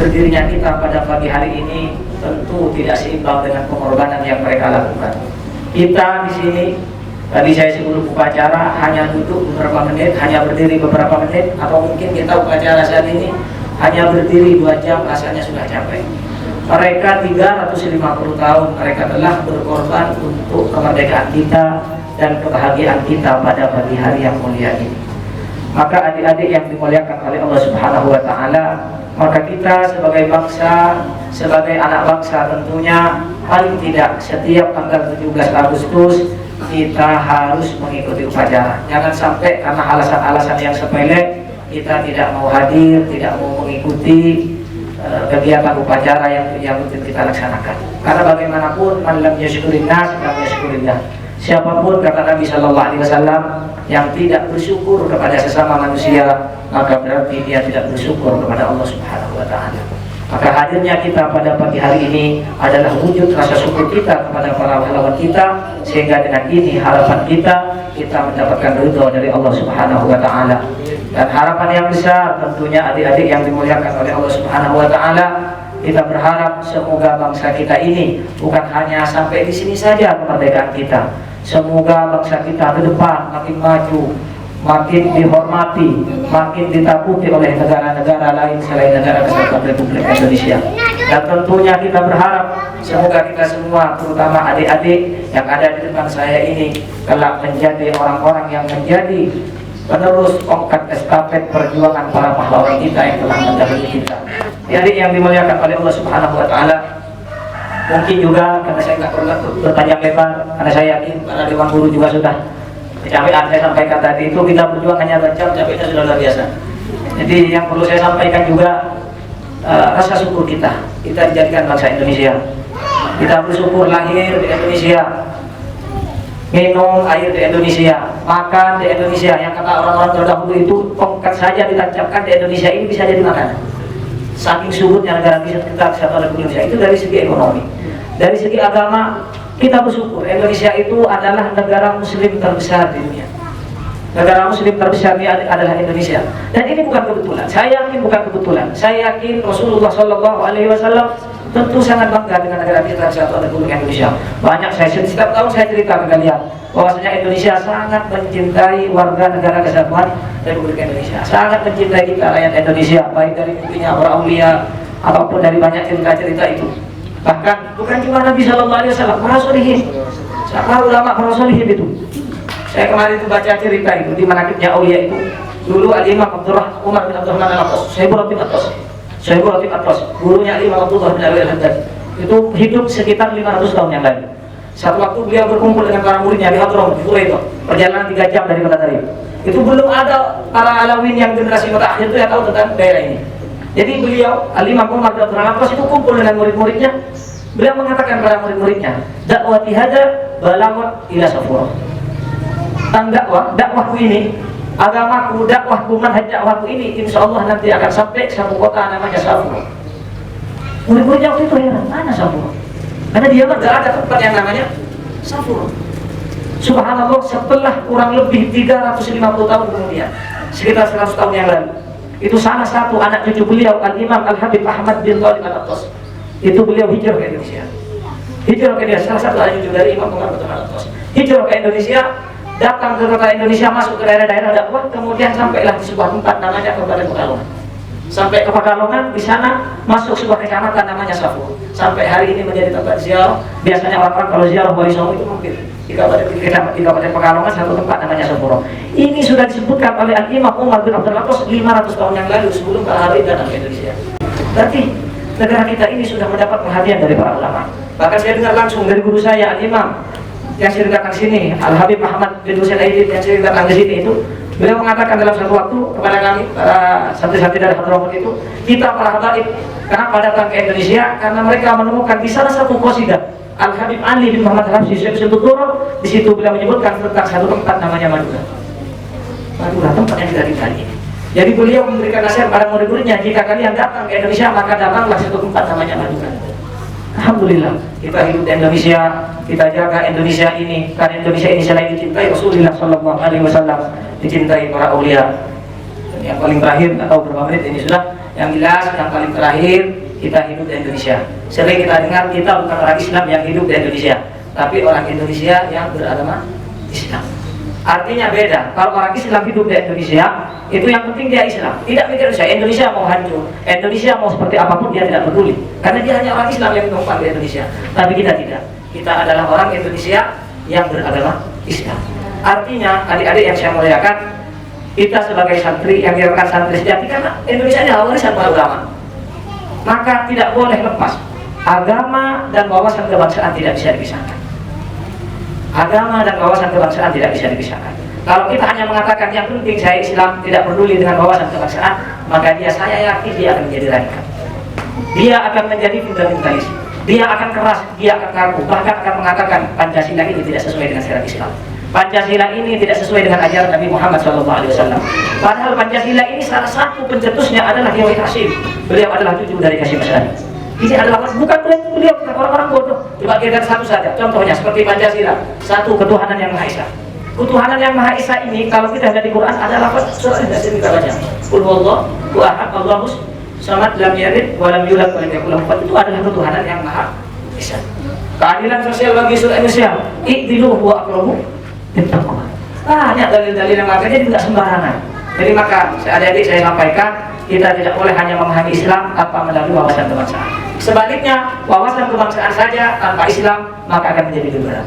berdirinya kita pada pagi hari ini tentu tidak seimbang dengan pengorbanan yang mereka lakukan. Kita di sini, tadi saya sebelum upacara hanya duduk beberapa menit, hanya berdiri beberapa menit, atau mungkin kita upacara saat ini hanya berdiri 2 jam rasanya sudah capek. Mereka 350 tahun mereka telah berkorban untuk kemerdekaan kita dan kebahagiaan kita pada pagi hari yang mulia ini. Maka adik-adik yang dimuliakan oleh Allah Subhanahu wa Ta'ala, maka kita sebagai bangsa, sebagai anak bangsa tentunya paling tidak setiap tanggal 17 Agustus kita harus mengikuti upacara. Jangan sampai karena alasan-alasan yang sepele kita tidak mau hadir, tidak mau mengikuti kegiatan upacara yang rutin kita laksanakan. Karena bagaimanapun man lam yashkurin nas lam yashkurillah. Siapapun, kata Nabi Shallallahu Alaihi Wasallam, yang tidak bersyukur kepada sesama manusia, maka berarti dia tidak bersyukur kepada Allah Subhanahu Wa Taala. Maka hadirnya kita pada pagi hari ini adalah wujud rasa syukur kita kepada para pahlawan kita, sehingga dengan ini harapan kita mendapatkan ridho dari Allah Subhanahu Wa Taala. Dan harapan yang besar tentunya adik-adik yang dimuliakan oleh Allah Subhanahu Wa Taala, kita berharap semoga bangsa kita ini bukan hanya sampai di sini saja kemerdekaan kita. Semoga bangsa kita ke depan makin maju, makin dihormati, makin ditakuti oleh negara-negara lain selain negara kesatuan Republik Indonesia. Dan tentunya kita berharap semoga kita semua, terutama adik-adik yang ada di depan saya ini, kelak menjadi orang-orang yang menjadi penerus tongkat estafet perjuangan para pahlawan kita yang telah mendahului kita. Adik yang dimuliakan oleh Allah Subhanahu Wa Taala, mungkin juga karena saya nggak perlu bertanya lebar, karena saya yakin para dewan guru juga sudah kecapean saya sampaikan tadi itu, kita berjuang hanya 2 jam, capeknya sudah luar biasa. Jadi yang perlu saya sampaikan juga rasa syukur kita dijadikan bangsa Indonesia. Kita bersyukur lahir di Indonesia, minum air di Indonesia, makan di Indonesia. Yang kata orang-orang terdahulu itu, tongkat saja ditancapkan di Indonesia ini bisa jadi makanan. Saking subutnya negara kita kesatuan Republik Indonesia itu dari segi ekonomi. Dari segi agama kita bersyukur Indonesia itu adalah negara muslim terbesar di dunia. Negara muslim terbesar ini adalah Indonesia. Dan ini bukan kebetulan. Saya yakin bukan kebetulan. Saya yakin Rasulullah Shallallahu Alaihi Wasallam tentu sangat bangga dengan negara kita kesatuan Republik Indonesia. Banyak setiap tahun saya cerita ke kalian bahwasanya Indonesia sangat mencintai warga negara kesatuan Republik Indonesia, sangat mencintai kita rakyat Indonesia, baik dari mimpinya para aulia ataupun dari banyak cerita-cerita itu. Bahkan bukan cuma Nabi Shallallahu Alaihi Wasallam, para sholihin, para ulama, para sholihin itu. Saya kemarin itu baca cerita itu di manaqibnya aulia itu. Dulu Al-Imam Umar bin Abdurrahman Al-Attas, Syaibul Ratib Attas, gurunya Imam Abdullah bin Al-Haddad, itu hidup sekitar 500 tahun yang lalu. Satu waktu beliau berkumpul dengan para muridnya di Hadramut, di Quraisy, perjalanan 3 jam dari kota Tarim. Itu belum ada para Alawin yang generasi mutakhir itu yang tahu tentang daerah ini. Jadi beliau, Al-Imam Umar bin Abdurrahman Al-Attas itu kumpul dengan murid-muridnya. Beliau mengatakan kepada murid-muridnya, dakwati hada balagot ila Safura. Dakwahku ini, agamaku, dakwahku, manhaj dakwahku ini, insya Allah nanti akan sampai ke satu kota namanya Safura. Murid-muridnya waktu itu heran, mana Safura? Karena dia tidak ada tempat yang namanya Safura. Subhanallah, setelah kurang lebih 350 tahun kemudian, sekitar 100 tahun yang lalu, itu salah satu anak cucu beliau, Al-Imam Al-Habib Ahmad bin Thalib Al-Attas, itu beliau hijrah ke Indonesia. Hijrah ke Indonesia, salah satu anak cucu dari Imam Umar bin Al-Attas, hijrah ke Indonesia, datang ke kota Indonesia, masuk ke daerah-daerah dakwah, kemudian sampailah di sebuah tempat namanya Kabupaten Pekalongan. Sampai ke Pekalongan, di sana masuk sebuah kecamatan namanya Safura. Sampai hari ini menjadi tempat ziarah. Biasanya orang-orang kalau ziarah Wali Songo itu mampir di Kabupaten Pekalongan, satu tempat namanya Safura. Ini sudah disebutkan oleh Al-Imam Umar bin Abdul Aziz 500 tahun yang lalu sebelum Pak Habib datang ke Indonesia. Berarti negara kita ini sudah mendapat perhatian dari para ulama. Bahkan saya dengar langsung dari guru saya Al-Imam yang saya datang ke sini, Al-Habib Ahmad bin Husain Aidid yang saya datang ke sini itu, beliau mengatakan dalam satu waktu kepada kami, para santri-santri dari Hadramut itu, kita para habaib, kenapa datang ke Indonesia? Karena mereka menemukan di salah satu qasidah Al-Habib Ali bin Muhammad Al-Habsyi Syekh Turur, di situ beliau menyebutkan tentang satu tempat namanya Madura. Madura, tempat yang tidak digali. Jadi beliau memberikan nasihat pada murid-muridnya, jika kalian datang ke Indonesia, maka datanglah satu tempat namanya Madura. Alhamdulillah, kita hidup di Indonesia, kita jaga Indonesia ini, karena Indonesia ini selain dicintai Rasulullah Shallallahu Alaihi Wasallam, dicintai para aulia. Yang paling terakhir atau beberapa menit ini sudah, Yang jelas, yang paling terakhir, kita hidup di Indonesia. Sering kita dengar kita bukan orang Islam yang hidup di Indonesia, tapi orang Indonesia yang beragama Islam. Artinya beda. Kalau orang Islam hidup di Indonesia, itu yang penting dia Islam. Tidak mikir Indonesia mau hancur, Indonesia mau seperti apapun dia tidak peduli. Karena dia hanya orang Islam yang numpang di Indonesia. Tapi kita tidak. Kita adalah orang Indonesia yang beragama Islam. Artinya adik-adik yang saya muliakan, kita sebagai santri yang dikatakan santri sejati, karena Indonesia ini warisan para ulama, maka tidak boleh lepas. Agama dan wawasan kebangsaan tidak bisa dipisahkan. Agama dan wawasan kebangsaan tidak bisa dipisahkan. Kalau kita hanya mengatakan yang penting saya Islam, tidak peduli dengan wawasan kebangsaan, maka saya yakin dia akan menjadi radikal. Dia akan menjadi fundamentalis. Dia akan keras, dia akan kaku, bahkan akan mengatakan Pancasila ini tidak sesuai dengan syariat Islam. Pancasila ini tidak sesuai dengan ajaran Nabi Muhammad SAW. Padahal Pancasila ini salah satu pencetusnya adalah Kiai Hasyim. Beliau adalah cucu dari Hasyim Asy'ari. Ini adalah bukan beliau, bukan orang-orang bodoh. Coba kita satu saja. Contohnya seperti Pancasila, satu ketuhanan yang Maha Esa. Ketuhanan yang Maha Esa ini kalau kita lihat di Quran adalah surah yang kita baca. Qul huwallahu ahad, Allahus samad, lam yalid wa lam yulad wa lam yakul lahu kufuwan. Itu adalah ketuhanan yang Maha Esa. Keadilan sosial bagi seluruh Indonesia. I'dilu huwa aqrabu littaqwa. Banyak dalil-dalil yang makanya tidak sembarangan. Jadi maka adik-adik saya sampaikan, kita tidak boleh hanya memahami Islam tanpa melalui wawasan kebangsaan. Sebaliknya, wawasan kebangsaan saja tanpa Islam maka akan menjadi berat.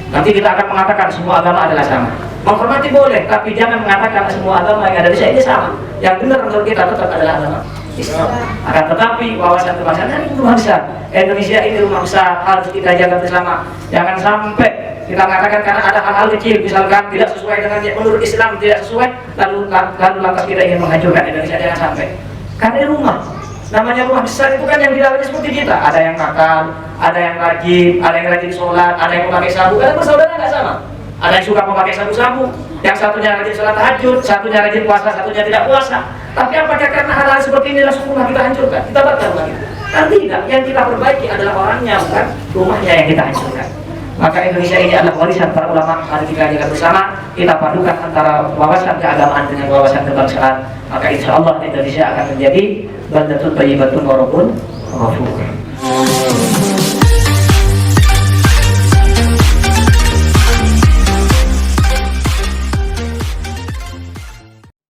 Nanti kita akan mengatakan semua agama adalah sama. Menghormati boleh, tapi jangan mengatakan semua agama yang ada di sini sama. Yang benar menurut kita tetap adalah agama Islam. Akan tetapi wawasan kebangsaan ini rumah besar. Indonesia ini rumah besar, harus kita jaga bersama. Jangan sampai kita mengatakan karena ada hal-hal kecil, misalkan tidak sesuai dengan menurut Islam, tidak sesuai, lalu lantas kita ingin menghancurkan Indonesia. Jangan sampai. Karena rumah, namanya rumah besar itu kan yang di dalamnya seperti kita. Ada yang nakal, ada yang rajin sholat, ada yang memakai sabu. Karena bersaudara nggak sama. Ada yang suka memakai sabu-sabu, yang satunya rajin sholat tahajud, satunya rajin puasa, satunya tidak puasa. Tapi apakah karena hal-hal seperti ini langsung rumah kita hancurkan? Kita bakar lagi. Kan tidak. Yang kita perbaiki adalah orangnya, bukan rumahnya yang kita hancurkan. Maka Indonesia ini adalah warisan para ulama. Mari kita jaga bersama, kita padukan antara wawasan keagamaan dengan wawasan kebangsaan. Maka insya Allah Indonesia akan menjadi baldatun thayyibatun wa rabbun ghafur.